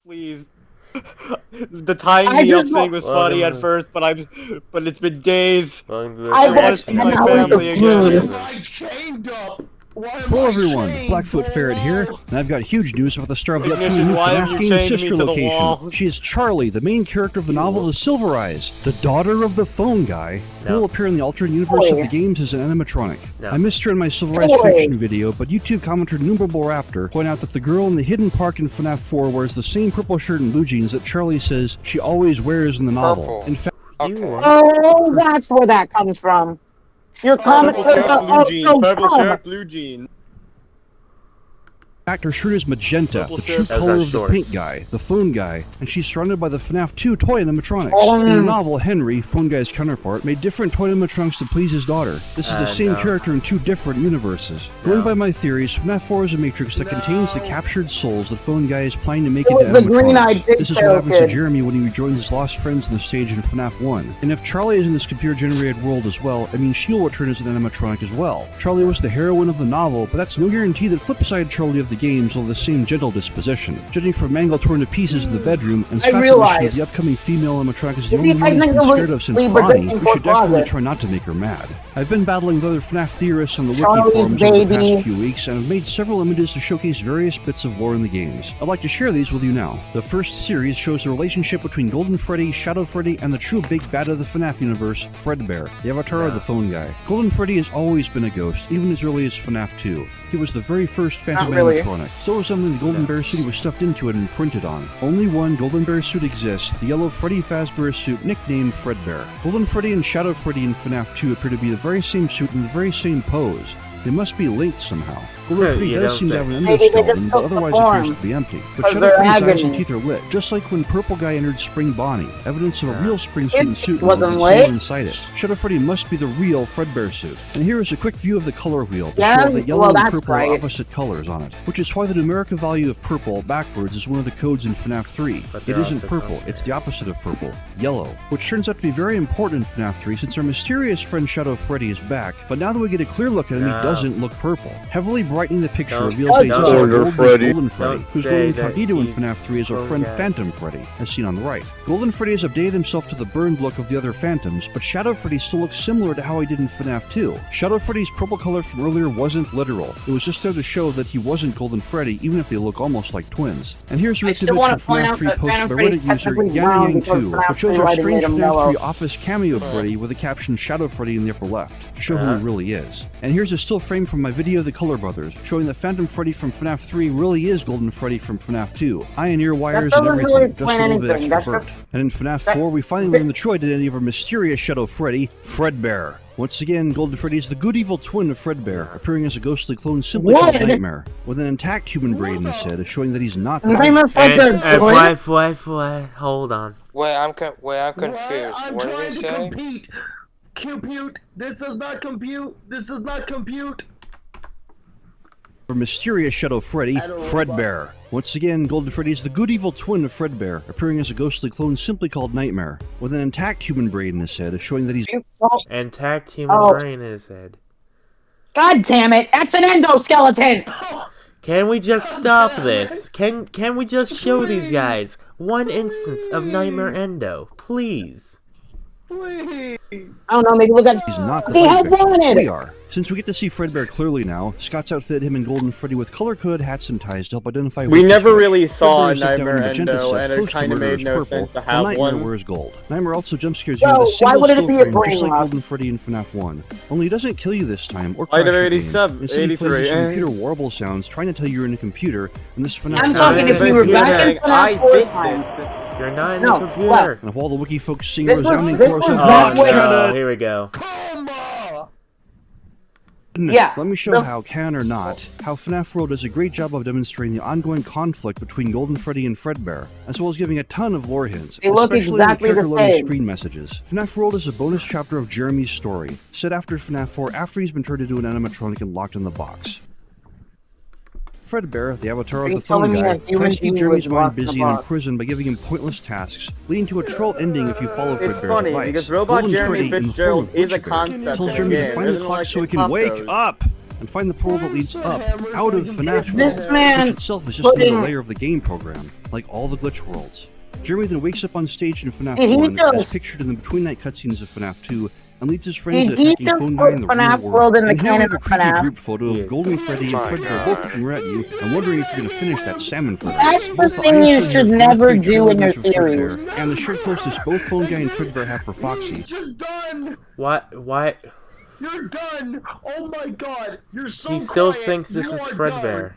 Please. The tying me up thing was funny at first, but it's been days. I want to see my family again. I chained up. Hello everyone, Blackfoot Ferret here, and I've got huge news about the star of the upcoming new FNAF game sister location. She is Charlie, the main character of the novel The Silver Eyes, the daughter of the phone guy, who will appear in the alternate universe of the games as an animatronic. I missed her in my Silver Eyes prediction video, but YouTube commenter Numerable Raptor point out that the girl in the hidden park in FNAF 4 wears the same purple shirt and blue jeans that Charlie says she always wears in the novel. In fact, oh, that's where that comes from. Your comment Purple shirt, blue jeans. Her shirt is magenta, the true color of the paint guy, the phone guy, and she's surrounded by the FNAF 2 toy animatronics. In the novel, Henry, phone guy's counterpart, made different toy animatronics to please his daughter. This is the same character in two different universes. Going by my theories, FNAF 4 is a matrix that contains the captured souls the phone guy is planning to make into animatronics. This is what happens to Jeremy when he rejoins his lost friends on the stage in FNAF 1. And if Charlie is in this computer-generated world as well, it means she'll return as an animatronic as well. Charlie was the heroine of the novel, but that's no guarantee that Flipside Charlie of the games will have the same gentle disposition. Judging from Mangle torn to pieces in the bedroom and Scott's admission that the upcoming female animatronic is the only one he's been scared of since Bonnie, we should definitely try not to make her mad. I've been battling with other FNAF theorists on the wiki forums over the past few weeks and have made several images to showcase various bits of lore in the games. I'd like to share these with you now. The first series shows the relationship between Golden Freddy, Shadow Freddy, and the true big bad of the FNAF universe, Fredbear, the avatar of the phone guy. Golden Freddy has always been a ghost, even as early as FNAF 2. He was the very first Phantom animatronic. So was something the Golden Bear suit was stuffed into it and printed on. Only one Golden Bear suit exists, the yellow Freddy Fazbear suit nicknamed Fredbear. Golden Freddy and Shadow Freddy in FNAF 2 appear to be the very same suit and the very same pose. They must be linked somehow. Golden Freddy does seem to have an endoskeleton, but otherwise appears to be empty. But Shadow Freddy's eyes and teeth are lit, just like when Purple Guy entered Spring Bonnie. Evidence of a real Spring Student suit inside it. Shadow Freddy must be the real Fredbear suit. And here is a quick view of the color wheel to show that yellow and purple are opposite colors on it. Which is why the numerical value of purple backwards is one of the codes in FNAF 3. It isn't purple, it's the opposite of purple, yellow. Which turns out to be very important in FNAF 3 since our mysterious friend Shadow Freddy is back, but now that we get a clear look at him, he doesn't look purple. Heavily brightening the picture reveals that he's Golden Freddy, who's going incognito in FNAF 3 as our friend Phantom Freddy, as seen on the right. Golden Freddy has updated himself to the burned look of the other Phantoms, but Shadow Freddy still looks similar to how he did in FNAF 2. Shadow Freddy's purple color from earlier wasn't literal. It was just there to show that he wasn't Golden Freddy, even if they look almost like twins. And here's a reactive image from FNAF 3 posted by Reddit user Yang2, which shows our strange FNAF 3 office cameo Freddy with the caption Shadow Freddy in the upper left, to show who he really is. And here's a still frame from my video The Color Brothers, showing that Phantom Freddy from FNAF 3 really is Golden Freddy from FNAF 2. Eye and ear wires and everything, just a little bit extra burnt. And in FNAF 4, we finally learn the true identity of our mysterious Shadow Freddy, Fredbear. Once again, Golden Freddy is the good evil twin of Fredbear, appearing as a ghostly clone simply called Nightmare, with an intact human brain in his head, showing that he's not the hold on. Wait, I'm confused. What did he say? Compute. This does not compute. This does not compute. For mysterious Shadow Freddy, Fredbear. Once again, Golden Freddy is the good evil twin of Fredbear, appearing as a ghostly clone simply called Nightmare, with an intact human brain in his head, showing that he's intact human brain in his head. God damn it! That's an endoskeleton. Can we just stop this? Can we just show these guys one instance of Nightmare Endo, please? Please. I don't know, maybe look at he's not the wanted. We are. Since we get to see Fredbear clearly now, Scott's outfitted him and Golden Freddy with color-coded hats and ties to help identify. We never really saw Nightmare Endo, and it kind of made no sense to have Nightmare one. wears gold. Nightmare also jump scares you with a single still frame, just like Golden Freddy in FNAF 1. Only he doesn't kill you this time, or crash your game. Instead, he plays some computer warble sounds, trying to tell you you're in a computer, and this FNAF. I'm talking if we were back in FNAF 4 time. You're not in the computer. And of all the wiki folks sing a resounding chorus of no, here we go. Yeah. Let me show how can or not, how FNAF World does a great job of demonstrating the ongoing conflict between Golden Freddy and Fredbear, as well as giving a ton of lore hints, especially in the character loading screen messages. FNAF World is a bonus chapter of Jeremy's story, set after FNAF 4 after he's been turned into an animatronic and locked in the box. Fredbear, the avatar of the phone guy, tries to keep Jeremy's mind busy and in prison by giving him pointless tasks, leading to a troll ending if you follow Fredbear's advice. It's funny, because Robot Jeremy Fitzgerald is a concept tells Jeremy to find the clock so he can wake up! and find the portal that leads up, out of FNAF This World, man which itself is just another putting- layer of the game program, like all the glitch worlds. Jeremy then wakes up on stage in FNAF He 1, as just- pictured in the between night cutscenes of FNAF 2, and leads his friends to He attacking just Phone put Guy in the FNAF real World in the And here we have canon a of creepy FNAF. group photo of Yes. Golden Freddy and My Fredbear God. both looking right at you, and wondering if you're going to finish that salmon for them. That's the Both thing I Am you Still should Here never featuring do in your Adventure of theories. Fredbear, and the shared closest both Phone Guy and Fredbear have for Foxy. You're done. Why? You're done. Oh my god. You're so He still quiet. thinks this You is are Fredbear. done.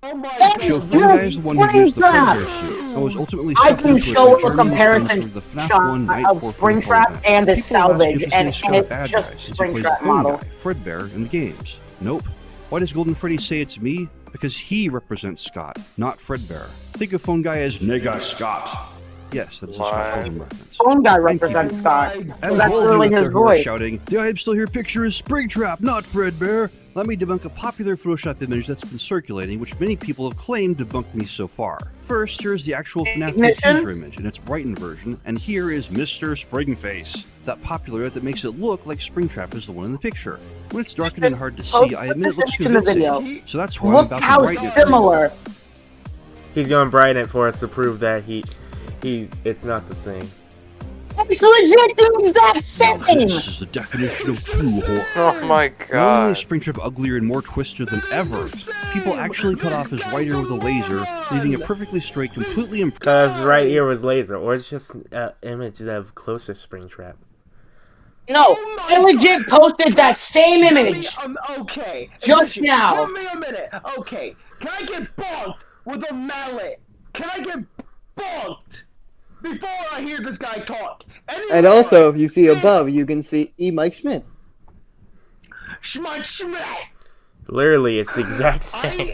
Oh my It's So god. Phone Guy is the one who used the Springtrap. Fredbear suit, and was ultimately I sucked can into it show by a Jeremy and comparison friends for the FNAF shot 1 Night of 4 Springtrap event. and its People ask salvage, if this and makes Scott it's bad just guys, since he plays the Springtrap Phone model. Guy, Fredbear, in the games. Nope. Why does Golden Freddy say it's me? Because he represents Scott, not Fredbear. Think of Phone Guy as Nigga Scott. Yes, that is a Scott Pilgrim reference. Phone Guy represents Scott. And So that's all of you really out there his who are voice. shouting, the I Am Still Here picture is Springtrap, not Fredbear. Let me debunk a popular Photoshop image that's been circulating, which many people have claimed debunked me so far. First, here's the actual FNAF 3 Ignition? teaser image in its brightened version, and here is Mr. Springface, that popular that makes it look like Springtrap is the one in the picture. When it's darkened and hard to see, I admit it looks in the video. convincing, so that's why I'm Look about to how brighten it for you. similar. He's going to brighten it for us to prove that it's not the same. It's legit the exact Now same. this is the definition of true horror. Oh my Not only god. is Springtrap uglier and more twisted than ever, people actually cut off his right ear with a laser, leaving it perfectly straight, completely Because right here was laser, or it's just an image of closer Springtrap. No, I legit posted that same image. Okay. Just now. Give me a minute. Okay. Can I get bonked with a mallet? Can I get bonked before I hear this guy talk? And also, if you see above, you can see E. Mike Schmidt. Schmuck. Literally, it's the exact same.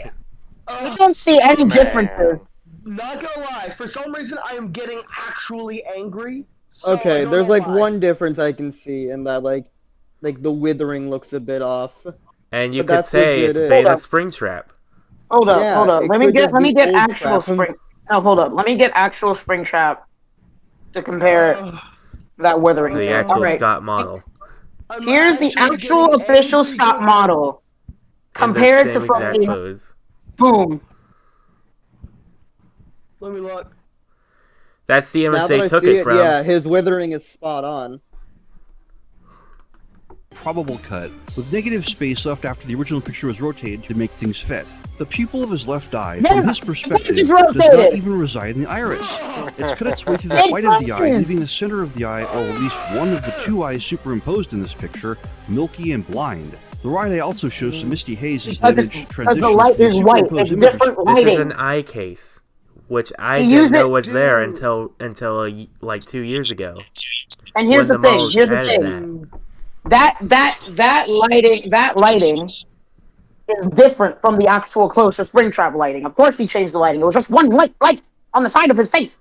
I don't see any Man. differences. Not gonna lie, for some reason I am getting actually angry. So I Okay, don't there's know like why. one difference I can see in that like the withering looks a bit off. And you But could that's say legit it's it. Beta Hold up. Springtrap. Hold up, Yeah, hold up. it Let me could get just let me be get old actual Trap. spring. No, hold up. Let me get actual Springtrap to compare that withering. The to. actual All right. Scott model. I'm Here's the actually actual getting official angry Scott because- model In the compared to same exact fucking pose. boom. Let me look. That's the image Now they that I took see it it, from. yeah, his withering is spot on. probable cut, with negative space left after the original picture was rotated to make things fit. The pupil of his left eye, Yeah, from his perspective, it's does not rotated. even reside in the iris. It's cut its way through the white of the eye, leaving the center of the eye, or at least one of the two eyes superimposed in this picture, milky and blind. The right eye also shows some misty haze as the Because image the transitions light from is white. superimposed It's images. different This is lighting. an eye case, which I He didn't used know it- was there until like 2 years ago. And here's when the thing. models Here's the added thing. That lighting is different from the actual closer Springtrap lighting. Of course, he changed the lighting. It was just one light on the side of his face.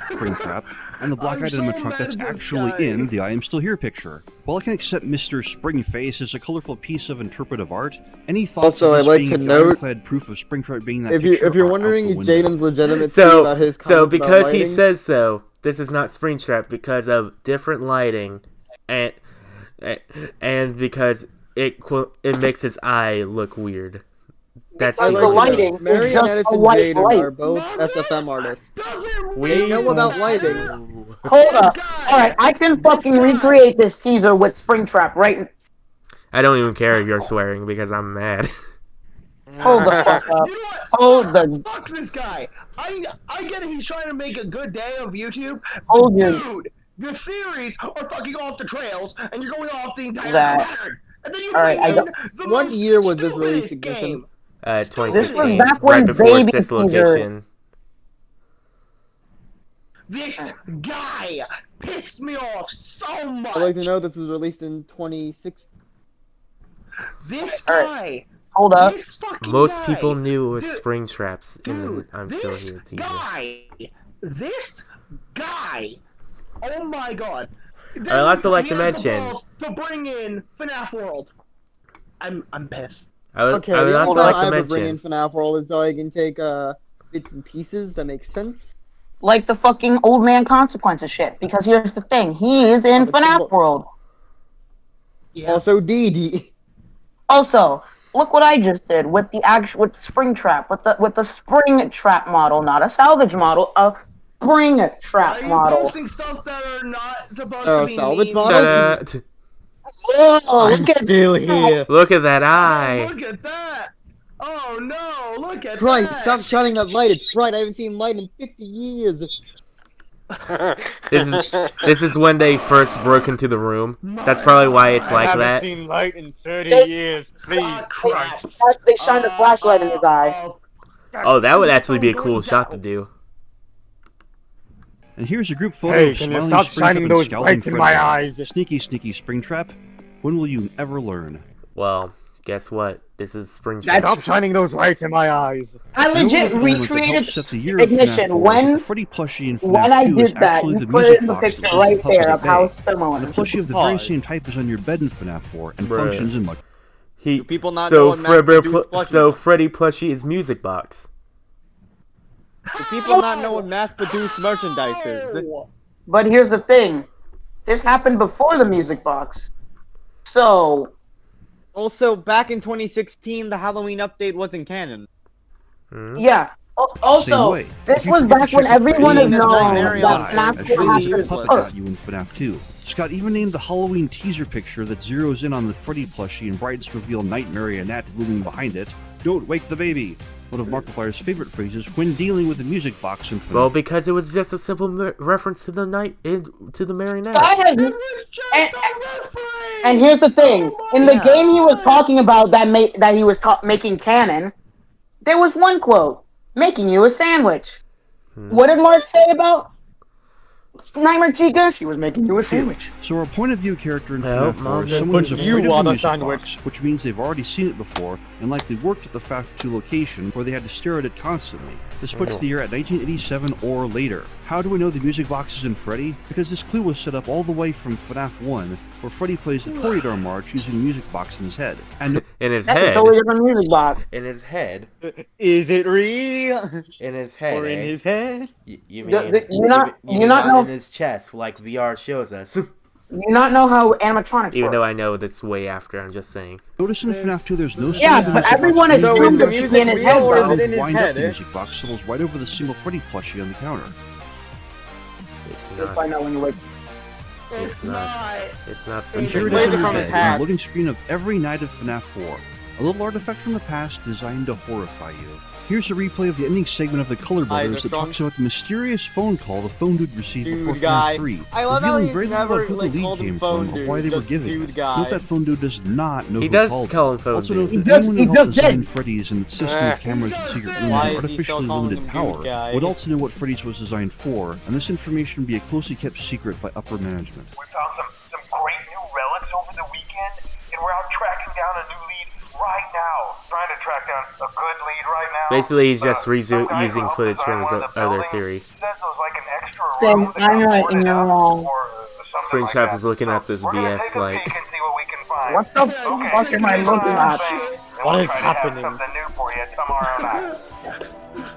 Springtrap, and the black I'm item so trunk that's mad at this actually guy. in the I Am Still Here picture. While I can accept Mr. Springface as a colorful piece of interpretive art, any thoughts Also, of I'd this like being to a note, ironclad proof of Springtrap being that If picture you're are out wondering the window. Jaden's legitimate So, thing about his so comments about because he lighting, says so, this is not Springtrap because of different lighting, and because it makes his eye look weird. That's Because the the I'd like lighting to know, is just Marionettist a and white Jaden light. are both SFM artists. We They know about lighting. Hold up. Alright, I can fucking recreate this teaser with Springtrap right. I don't even care if you're swearing because I'm mad. Hold the fuck up. You know what? Hold the. Fuck this guy. I get it. He's trying to make a good day of YouTube. Hold you. Dude, your theories are fucking off the trails, and you're going off the entire That- pattern. And then you All right, bring I in don't- the What most year was this stupidest released, Ignition? game. 2016, This was back when right before Baby Sis Teaser- Location. This guy pissed me off so much. I'd like to know this was released in 2016. This All right. guy. Hold up. This fucking Most guy. people knew it was Dude, Springtraps in Dude, the I'm Still this Here teaser. this guy, oh my god. I'd also like to He has the mention- balls to bring in FNAF World. I'm pissed. I would Okay, also the only like time I to ever bring in mention. FNAF World is so I can take bits and pieces that make sense. Like the fucking old man consequences shit. Because here's the thing. He is in Oh, but- FNAF World. Yeah. Also, Dee Dee. Also, look what I just did with the spring trap, with the spring trap model, not a salvage model, a spring trap model. Posting stuff that are not supposed to be salvage mean. models? Whoa, I'm still here. Look at that eye. Look at that! Oh no, look at Christ, that! stop shining that light. It's bright. I haven't seen light in 50 years. This is when they first broke into the room. That's probably why it's like I haven't that. seen light in 30 years. Please, Christ. They shined a flashlight in his eye. Oh, that would actually be a cool shot to do. And here's a group photo Hey, of can you smiling stop Springtrap shining and those scowling lights in my Fredbear. eyes? Sneaky, sneaky Springtrap. When will you ever learn? Well, guess what? This is Springtrap. Stop shining those lights in my eyes. I legit recreated Set the year of FNAF Ignition 4 when the Freddy plushie in FNAF when I 2 is did that. actually You the put music it in the box picture that right plays the there puppet of at how bay. similar. And the plushie of the very same type is on your bed in FNAF 4 and Bruh. functions in much. He, Do people not so know what mass-produced plushie so is? Freddy plushie is music box. Do people not know what mass-produced merchandise is? But here's the thing. This happened before the music box. So, Also, back in 2016, the Halloween update wasn't canon. yeah. Also, way. this If you was forget to back check when the everyone Freddy had in known Nightmare that on FNAF and 4 Shreddy has the to puppet got you in FNAF 2. Scott even named the Halloween teaser picture that zeroes in on the Freddy plushie and brightens reveal Night Marionette looming behind it. Don't wake the baby! One of Markiplier's favorite phrases when dealing with the music box in FNAF. Well, because it was just a simple reference to the marionette. And here's the thing. In the game he was talking about that he was making canon, there was one quote, making you a sandwich. What did Mark say about Nightmare Chica? She was making you a sandwich. So our point of view character in Help, FNAF 4 Mom, is they someone put who's you afraid of on the a music sandwich. box, which means they've already seen it before and likely worked at the FNAF 2 location where they had to stare at it constantly. This puts the year at 1987 or later. How do we know the music box is in Freddy? Because this clue was set up all the way from FNAF 1, where Freddy plays the Toreador March using the music box in his head. And In his That's a head. totally different music box. In his head. Is it real? In his head. Or in eh? his head? You mean, you not not know- in his chest, like VR shows us. You not know how animatronics Even work. though I know that's way after, I'm just saying. notice in FNAF 2 there's no Yeah, sign of the but music everyone box. So assumed is the it should music be in his real head, or though. is it in his Wind head, up the eh? music box settles right over the single Freddy plushie on the counter. It's If not. I know when you wake. It's not. It's not. And here it plays is it on your from his bed, on hat. the loading screen of every night of FNAF 4. A little artifact from the past designed to horrify you. Here's a replay of the ending segment of the Color Brothers that strong. talks about the mysterious phone call the phone dude received Dude before guy. FNAF 3, I love how revealing he's very little never, about who the like, lead called him came phone from or dude, why they were just giving dude it. guy. Note that phone dude does not know He who does called call him. him phone Also dude. note He that just- anyone he who helped just design did. Freddy's and its system of cameras and secret rooms Why and is he still artificially calling limited him power dude guy? would also know what Freddy's was designed for, and this information would be a closely kept secret by upper management. We found some great new relics over the weekend, and we're out tracking down a new lead right now. Trying to track down a good lead right now. Basically, he's just Some guy using who footage helped from his design one of the other buildings theory. says there's like an extra Then room that I'm got right and boarded you're up wrong. or something like Springtrap that. is looking at this We're gonna BS take a like. peek and see what we can find. What the fuck am I looking at? What is happening? Something new for you tomorrow night.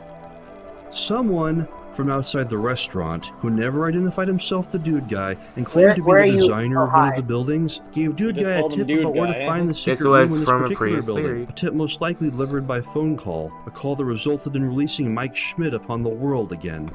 Someone from outside the restaurant, who never identified himself the Dude Guy and claimed to be Where the are you? designer Oh, of one hi. of the buildings, gave Dude just Guy a called him tip Dude about where Guy, to eh? find the This secret was room in this from a particular previous building. theory. A tip most likely delivered by phone call, a call that resulted in releasing Mike Schmidt upon the world again.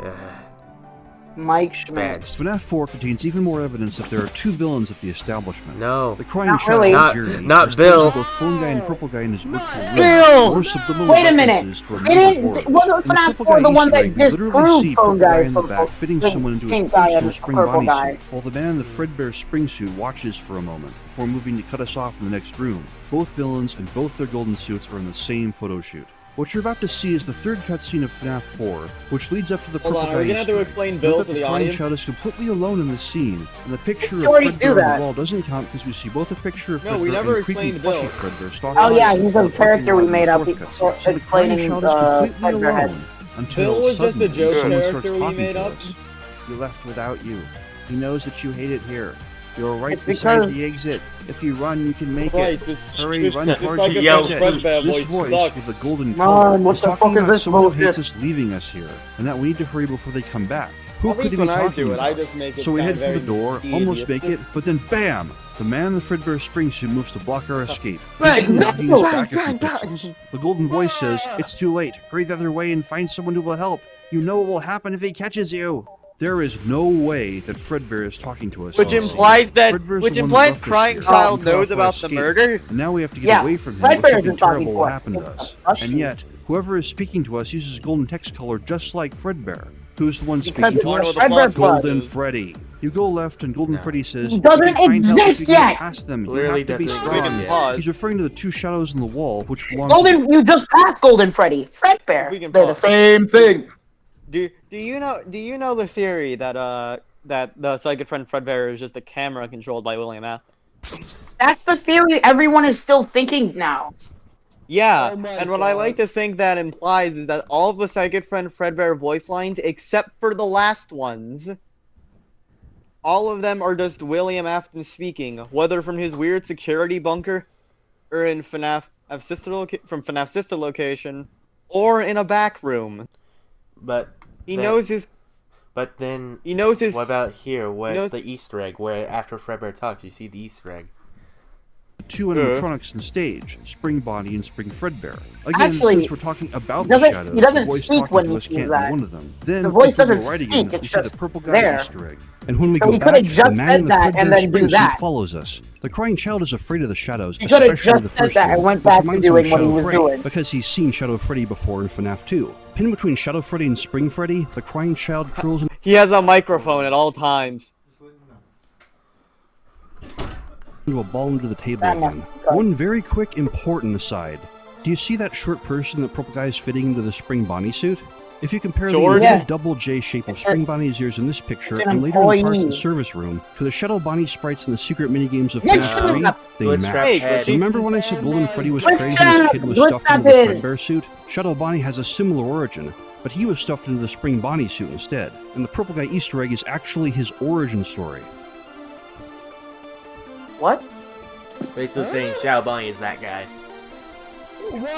Mike Schmidt. FNAF 4 contains even more evidence that there are two villains at the establishment. No. The crying Not child really. Not- Journey, not as Bill. well as both Phone Guy and Purple Guy in his virtual room, Bill! or subliminal Wait a minute. references to a Didn't member board. wasn't In the FNAF Purple 4 Guy the one Easter that egg, you literally disproved see Phone Purple Guy Guy in the back fitting someone into his Pink Guy personal and spring Purple Guy. bodysuit, while the man in the Fredbear spring suit watches for a moment before moving to cut us off in the next room. Both villains and both their golden suits are in the same photo shoot. What you're about to see is the third cutscene of FNAF 4, which leads up to the Hold Purple on, Guy are we gonna have Easter to egg. explain Note Bill that to the the crying audience? child is completely alone in the scene, and the picture of You already Fredbear do on that. the wall doesn't count because we see both a picture of No, Fredbear we never and creepy explained Bill. plushy Fredbear stalking Oh yeah, us he's while a character we parking lot made in up the fourth cutscene. So the crying explaining child is completely Fredbear head. alone until Bill was just a suddenly joke someone character starts we talking made to up? us. You left without you. He knows that you hate it here. You're right It's beside because- the exit. If you run, you can make Christ, it. this Hurry, this run towards the Yo, exit. Fredbear This voice voice sucks. with a golden Mom, collar what is the talking fuck is about this someone who hates bullshit? us leaving us here, and that we need to hurry before they come back. Who At could least he be when I talking do it, I about? just make it So we sound head for the very door, almost tedious. make it, but then bam! The man in the Fredbear spring suit moves to block our escape. But no! He is back a few pixels. The golden voice says, "It's too late. Hurry the other way and find someone who will help. You know what will happen if he catches you." There is no way that Fredbear is talking to us. Which implies Crying Child knows about the murder? And now we have to get away from him. Or something terrible will happen to us. And yet, whoever is speaking to us uses golden text color just like Fredbear. Who's the one speaking to us? Golden Freddy. You go left and Golden Freddy says, he doesn't exist yet! Past them. Clearly you have to be doesn't strong. He's referring to the two shadows in the wall, which belong to... You just passed Golden Freddy. Fredbear. They're the same thing. Do you know the theory that that the psychic friend Fredbear is just a camera controlled by William Afton? That's the theory everyone is still thinking now. Yeah, and what I like to think that implies is that all of the psychic friend Fredbear voice lines, except for the last ones, all of them are just William Afton speaking, whether from his weird security bunker, or in from FNAF sister location, or in a back room. But he knows his. But then he knows his. What about here? Where the Easter egg? Where after Fredbear talks, you see the Easter egg. Two animatronics on stage, Spring Bonnie and Spring Fredbear. Again, since we're talking about the shadows, the voice talking to us can't be one of them. Then, the voice doesn't right speak, again, it's we just see the purple guy there. Easter egg. And when we So go he back, could've just the man said in the that and Fredbear then spring do that. suit follows us. The crying child is afraid of the shadows, He could've especially the just said first that one, and went which back to reminds him of doing what he Shadow was Freddy, doing. because he's seen Shadow Freddy before in FNAF 2. Pinned between Shadow Freddy and Spring Freddy, the crying child curls He has a microphone at all times. into a ball under the table again. One very quick, important aside. Do you see that short person that purple guy is fitting into the Spring Bonnie suit? If you compare the inverted double J shape of Spring Bonnie's ears in this picture and later in the parts of the service room to the Shadow Bonnie sprites in the secret minigames of FNAF 3, they match. Remember when I said Golden Freddy was created when his kid was stuffed into the Fredbear suit? Shadow Bonnie has a similar origin, but he was stuffed into the Spring Bonnie suit instead, and the purple guy Easter egg is actually his origin story. What? Basically saying Shadow Bonnie is that guy.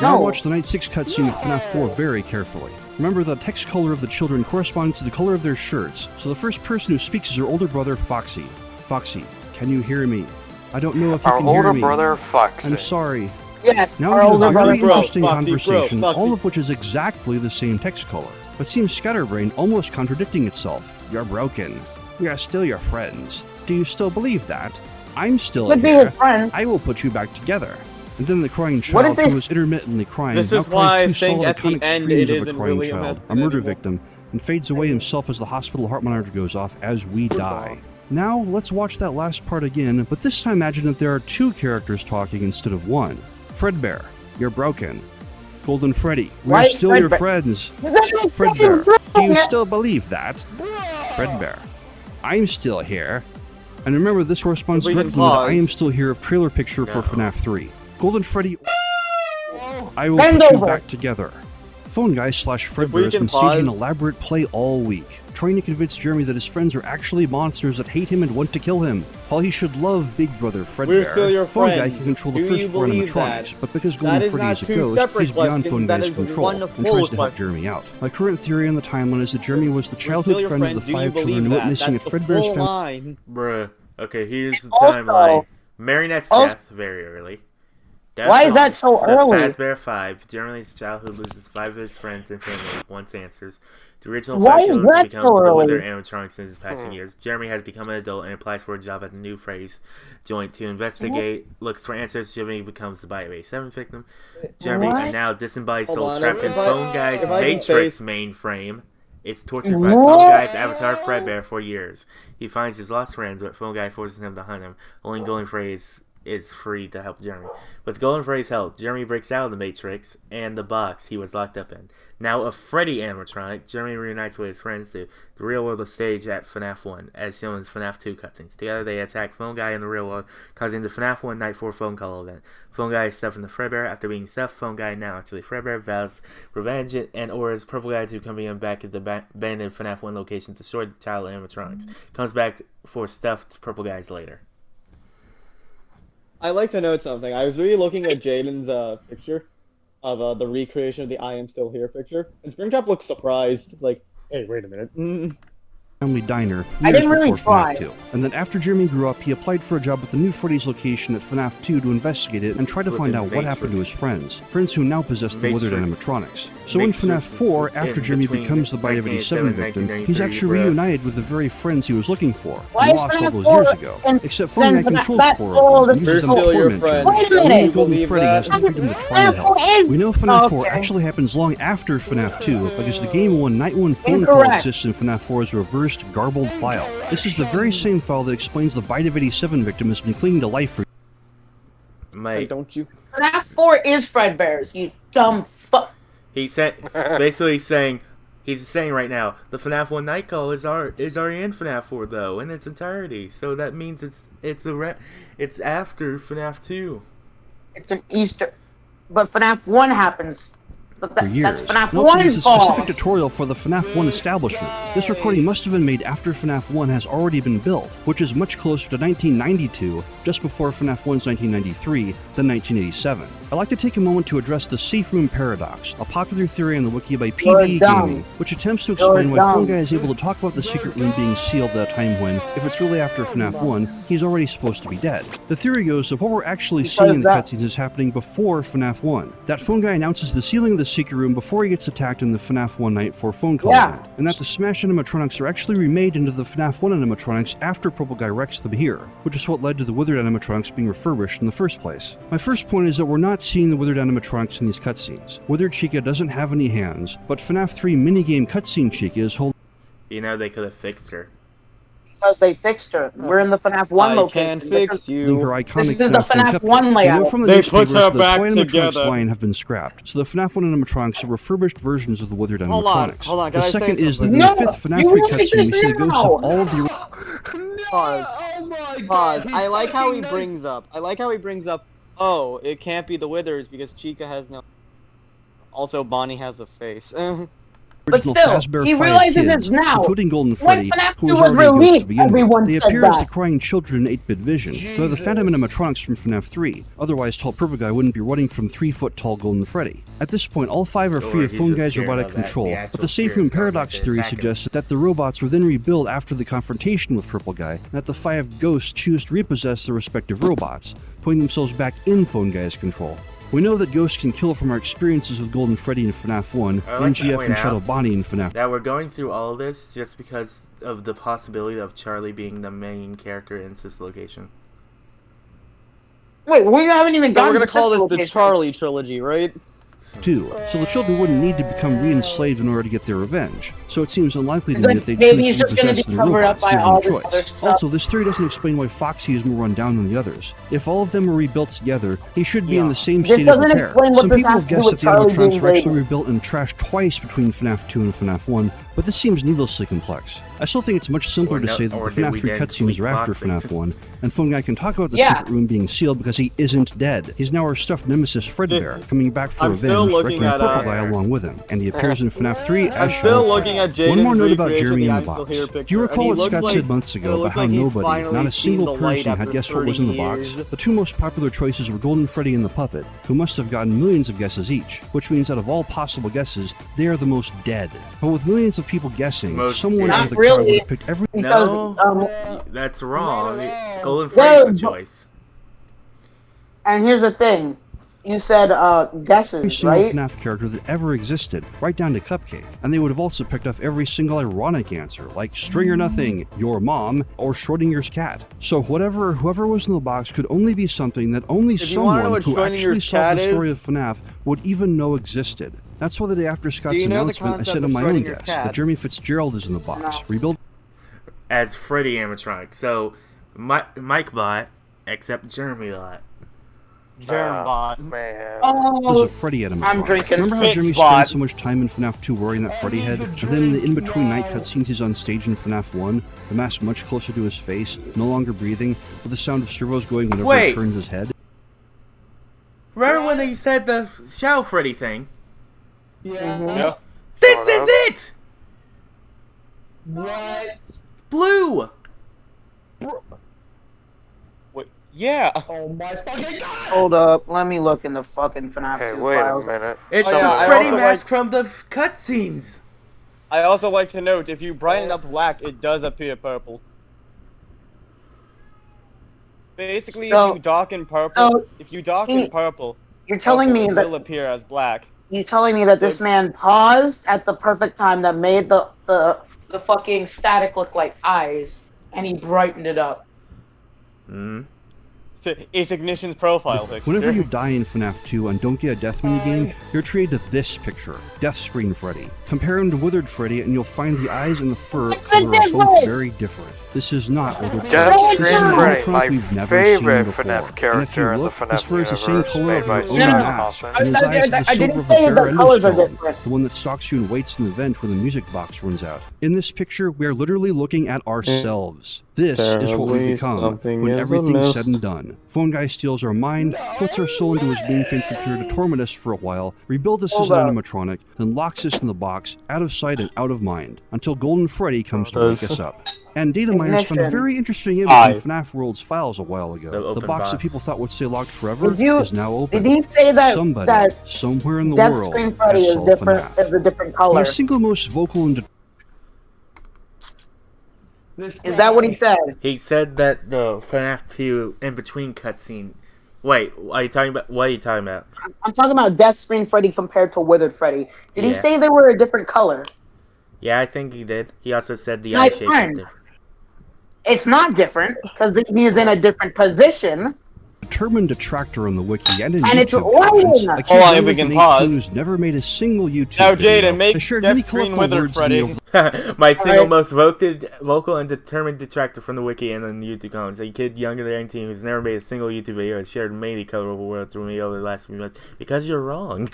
Now watch the Night 6 cutscene of FNAF 4 very carefully. Remember, the text color of the children corresponds to the color of their shirts, so the first person who speaks is her older brother, Foxy. Foxy, can you hear me? I don't know if you can hear me. Our older brother, Foxy. I'm sorry. Yes, now our older brother, a very interesting Foxy, conversation, Foxy. all of which is exactly the same text color, but seems scatterbrained, almost contradicting itself. You're broken. We are still your friends. Do you still believe that? I'm still Could be here. his friend. I will put you back together. And then the crying child, who was intermittently crying, This now is why cries two I think solid at the iconic end screams it of a isn't crying William child, Afton a murder anymore. victim, and fades away himself as the hospital heart monitor goes off as we die. Now, let's watch that last part again, but this time imagine that there are two characters talking instead of one. Fredbear, you're broken. Golden Freddy, we're still your friends. Fredbear, do you still believe that? Fredbear, I'm still here. And remember, this corresponds directly to the I am still here of trailer picture for FNAF 3. Golden Freddy, I will put you back together. Phone Guy / Fredbear has been staging an elaborate play all week, trying to convince Jeremy that his friends are actually monsters that hate him and want to kill him. While he should love Big Brother Fredbear, Phone Guy can control the first four animatronics, but because Golden Freddy is a ghost, he's beyond Phone Guy's control and tries to help Jeremy out. My current theory on the timeline is that Jeremy was the childhood friend of the 5 children who went missing at Fredbear's family. Bruh. Okay, here's the timeline. Marionette's death very early. Why is that so early? Fazbear 5. Jeremy's childhood loses 5 of his friends and family once answers. The original 5 children become the their animatronics in his passing years. Jeremy has become an adult and applies for a job at the new phrase joint to investigate, looks for answers. Jeremy becomes the Bite 7 victim. Jeremy, a now disembodied soul trapped in Phone Guy's Matrix mainframe, is tortured by Phone Guy's avatar Fredbear for years. He finds his lost friends, but Phone Guy forces him to hunt him. Only Golden Freddy is free to help Jeremy. With Golden Freddy's help, Jeremy breaks out of the Matrix and the box he was locked up in. Now a Freddy animatronic, Jeremy reunites with his friends to the real world stage at FNAF 1, as shown in FNAF 2 cutscenes. Together they attack Phone Guy in the real world, causing the FNAF 1 Night 4 phone call event. Phone Guy is stuffed in the Fredbear. After being stuffed, Phone Guy, now actually Fredbear, vows revenge and orders Purple Guy to accompany him back at the abandoned FNAF 1 location to destroy the child animatronics. Comes back for stuffed Purple Guys later. I'd like to note something. I was really looking at Jaden's picture of the recreation of the I Am Still Here picture, and Springtrap looks surprised, like, hey, wait a minute. family diner I years didn't really before try. FNAF 2. And then after Jeremy grew up, he applied for a job at the new Freddy's location at FNAF 2 to investigate it and try to find out what happened to his friends who now possess the withered animatronics. So in FNAF 4, after Jeremy becomes the Bite of 87 victim, he's actually reunited with the very friends he was looking for, Why is lost all FNAF those 4 years ago. Except Fungi controls that's 4 all of them and the- uses them We're to still your torment friend. you. Wait a Only minute. Golden Believe Freddy that? has the freedom to try and help. We know FNAF 4 Okay. actually happens long after FNAF 2 because the game 1 Night 1 phone call Incorrect. exists in FNAF 4's reversed, garbled file. This is the very same file that explains the Bite of 87 victim has been clinging to life for Mate, Don't you? FNAF 4 is Fredbear's, you dumb fuck. he said basically saying he's saying right now the FNAF 1 night call is already in FNAF 4 though in its entirety. So that means it's after FNAF 2. It's an Easter. But FNAF 1 happens. But for years. that's FNAF And also, 1's there's a specific fault. tutorial for the FNAF 1 establishment. This recording must have been made after FNAF 1 has already been built, which is much closer to 1992, just before FNAF 1's 1993, than 1987. I'd like to take a moment to address the safe room paradox, a popular theory on the wiki by PBE dumb. Gaming, which attempts to explain why dumb. Fungi is able to talk about the secret room being sealed at a time when, if it's really after FNAF 1, he's already supposed to be dead. The theory goes that what we're actually seeing in the cutscenes is happening before FNAF 1. That Fungi announces the sealing of the secret room before he gets attacked in the FNAF 1 Night 4 phone call event, and that the smashed animatronics are actually remade into the FNAF 1 animatronics after Purple Guy wrecks them here, which is what led to the withered animatronics being refurbished in the first place. My first point is that we're not seeing the withered animatronics in these cutscenes. Withered Chica doesn't have any hands, but FNAF 3 minigame cutscene Chica is holding. You know they could have fixed her. Because they fixed her. We're in the FNAF 1 I location. can fix her you. iconic This is the FNAF FNAF 1 We know layout. from the They newspapers put her that the back toy animatronics together. line have been scrapped, so the FNAF 1 animatronics are refurbished versions of the withered Hold on, animatronics. hold on, can The I say second is that in something? the No, fifth FNAF you 3 won't cutscene, we see the ghosts of all of the Pause. Oh my Pause. god. I like how he brings up. Oh, it can't be the Withers because Chica has no. Also, Bonnie has a face. But original still, Fazbear he 5 realizes kids, it's now. including Golden When Freddy, FNAF who 2 was was already a ghost released, to begin everyone with. They said appear as the that. crying children in 8-bit vision, though the Phantom animatronics from FNAF 3, otherwise Tall Purple Guy wouldn't be running from 3-foot-tall Golden Freddy. At this point, all 5 are free of he's Phone just Guy's scared robotic of that, control, the but actual the safe spirits room going paradox to theory attack him. suggests that the robots were then rebuilt after the confrontation with Purple Guy, and that the 5 ghosts choose to repossess their respective robots, putting themselves back in Phone Guy's control. We know that ghosts can kill from our experiences with Golden Freddy in FNAF 1, I like to MGF point and Shadow out Bonnie in FNAF. That we're going through all of this just because of the possibility of Charlie being the main character in this location. Wait, we haven't even So gotten we're gonna to call this the location. Charlie trilogy, right? Too, so the children wouldn't need to become re-enslaved in order to get their revenge. So it seems unlikely to me that they'd Maybe choose he's to just gonna repossess be their covered up robots by given all the this other choice. stuff. Also, this theory doesn't explain why Foxy is more run down than the others. If all of them were rebuilt together, he should be in the same This state of doesn't repair. explain what Some this people has have to do guessed with that the Charlie animatronics being were actually raided. rebuilt and trashed twice between FNAF 2 and FNAF 1, but this seems needlessly complex. I still think it's much simpler Or to no- say that the or did FNAF we 3 then cutscenes tweak are after boxing? FNAF 1, and Phone Guy can talk about the Yeah. secret room being sealed because he isn't dead. He's now our stuffed nemesis Fredbear, coming back for I'm still revenge, looking wrecking at, Purple Guy along with him, and he appears in FNAF 3 I'm as still Shadow looking at Jaden's One more note about recreation Jeremy in of the I'm Still box. Here Do picture, you and recall he what looks Scott like- said months it ago about looks how like he's nobody, finally not a seen single the light person, had after guessed what was in the 30 box? years. The two most popular choices were Golden Freddy and the Puppet, who must have gotten millions of guesses each, which means out of all possible guesses, they are the most dead. But with millions of people guessing, Most someone dead. out of the Not crowd really. would have picked every No, Because, that's wrong. Golden Well, Freddy's a choice. and here's the thing. You said guesses, single right? FNAF character that ever existed, right down to Cupcake. And they would have also picked off every single ironic answer, like String or Nothing, Your Mom, or Schrodinger's Cat. So whoever was in the box could only be something that only If you wanna know someone what who actually Schrodinger's solved cat the story is- of FNAF would even know existed. That's why the day after Scott's you know the announcement, I concept said of in my own Schrodinger's guess cat? that Jeremy Fitzgerald is in the box. No. Rebuild As Freddy animatronic. So, Mike bot, except Jeremy bot. Germbot. Man. is Oh, a Freddy animatronic. I'm drinking Remember how Jeremy Fitzbot. spent so much time in FNAF 2 wearing that Freddy head? And then in the in-between night cutscenes he's on stage in FNAF 1, the mask much closer to his face, no longer breathing, with the sound of servos going whenever Wait. he turns his head. Remember when he said the Shadow Freddy thing? Yeah. This Sort is of. it! What? Blue! Wait, yeah. Oh my fucking god! hold up. Let me look in the fucking FNAF Hey, 2 wait a files. minute. It's Oh, yeah, the I Freddy also mask from the cutscenes! I also like to note, if you brighten up black, it does appear purple. Basically, if you darken purple, you're telling me it that will appear as black. You're telling me that this man paused at the perfect time that made the fucking static look like eyes, and he brightened it up. Hmm. It's Ignition's profile picture. Whenever you die in FNAF 2 and don't get a death minigame, you're treated to this picture, Death Screen Freddy. Compare him to Withered Freddy and you'll find the eyes and the fur color are both very different. This is not Withered Freddy. Death This is Screen an Freddy, animatronic my we've never favorite seen before. FNAF character in the his FNAF fur is the same universe, color made of by your own Stephen mask, Hoffman. and his eyes have the I didn't silver say the Bavarian colors are stone, different. the one that stalks you and waits in the vent when the music box runs out. In this picture, we are literally looking at ourselves. This is what we become when everything's said and done. Phone Guy steals our mind, puts our soul into his mainframe computer to torment us for a while, rebuilds us as an animatronic, then locks us in the box, out of sight and out of mind, until Golden Freddy comes to wake us up. And data miners found a very interesting image in FNAF World's files a while ago. The box that people thought would stay locked forever is now open. Did you say that somebody, somewhere in the Death world, Screen Freddy has is solved different, FNAF. is a different color? My single most vocal and Is that what he said? He said that the FNAF 2 in between cutscene. Wait, are you talking about? What are you talking about? I'm talking about Death Screen Freddy compared to Withered Freddy. Did he say they were a different color? Yeah, I think he did. He also said the eye shape is different. It's not different, because he is in a different position. Determined detractor on the wiki and in And it's YouTube lighting. comments, Hold on, if we can pause. who's never made a single YouTube Now, video. Jaden, make They shared Death many Screen colorful Withered words Freddy. My single most vocal and determined detractor from the wiki and in the YouTube comments. A kid younger than 18 who's never made a single YouTube video and shared many colorful words with me over the last few months. Because you're wrong.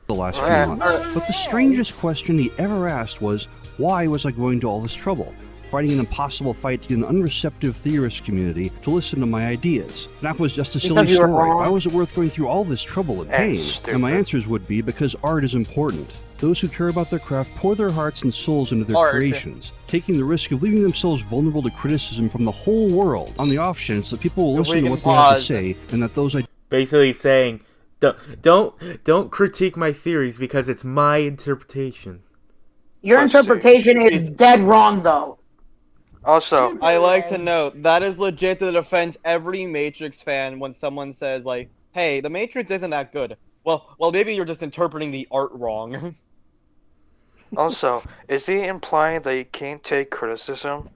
The last few months. But the strangest question he ever asked was, why was I going to all this trouble? Fighting an impossible fight to get an unreceptive theorist community to listen to my ideas. FNAF was just a silly story. Why was it worth going through all this trouble and pain? And my answers would be because art is important. Those who care about their craft pour their hearts and souls into their creations, taking the risk of leaving themselves vulnerable to criticism from the whole world on the off chance that people will listen to what they have to say and that those basically saying, don't critique my theories because it's my interpretation. Your interpretation is dead wrong, though. Also, I like to note, that is legit the defense every Matrix fan when someone says, like, hey, the Matrix isn't that good. Well, maybe you're just interpreting the art wrong. Also, is he implying that he can't take criticism?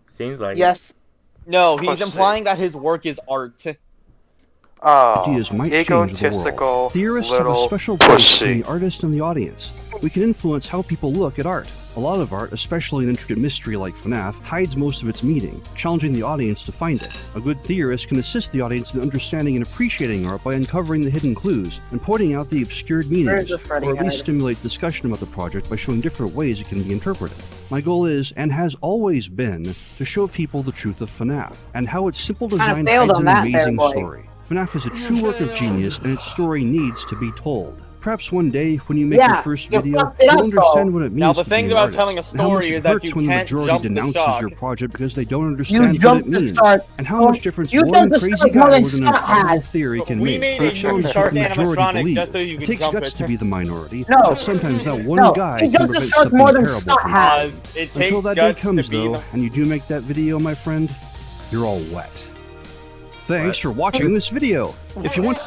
Seems like yes. No, he's implying that his work is art. Ideas might change the world. Theorists have a special place between the artist and the audience. We can influence how people look at art. A lot of art, especially an intricate mystery like FNAF, hides most of its meaning, challenging the audience to find it. A good theorist can assist the audience in understanding and appreciating art by uncovering the hidden clues and pointing out the obscured meanings, or at least stimulate discussion about the project by showing different ways it can be interpreted. My goal is, and has always been, to show people the truth of FNAF, and how its simple design hides an amazing story. FNAF is a true work of genius, and its story needs to be told. Perhaps one day, when you make your first video, you'll understand what it means now, the to thing be an about artist, telling a story is that you when the can't majority jump the denounces shark. your project because they don't understand what it means, and how much difference You one jumped the crazy shark guy more than with an Scott incredible has. theory can We make. made It a challenges shark what the majority animatronic believes. just so you It can takes jump guts it. to be the minority, No. but sometimes that one No. guy He can jumped the prevent shark something more than terrible Scott from has. happening. It takes Until that day guts comes, to be though, and you do make that video, my friend, you're all wet. Thanks for watching this video. If you want...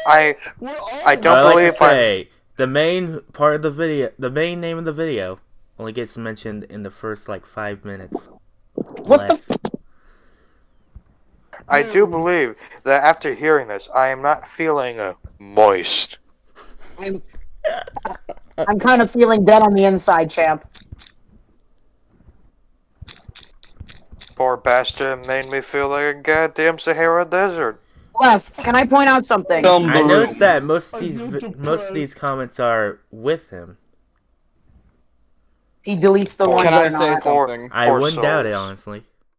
I don't believe the main part of the video, the main name of the video, only gets mentioned in the first like 5 minutes. I do believe that after hearing this, I am not feeling moist. I'm kind of feeling dead on the inside, champ. Poor bastard made me feel like a goddamn Sahara Desert. Left, can I point out something? I noticed that most of these comments are with him. He deletes the ones Can that I are say not. something? I wouldn't doubt it, honestly.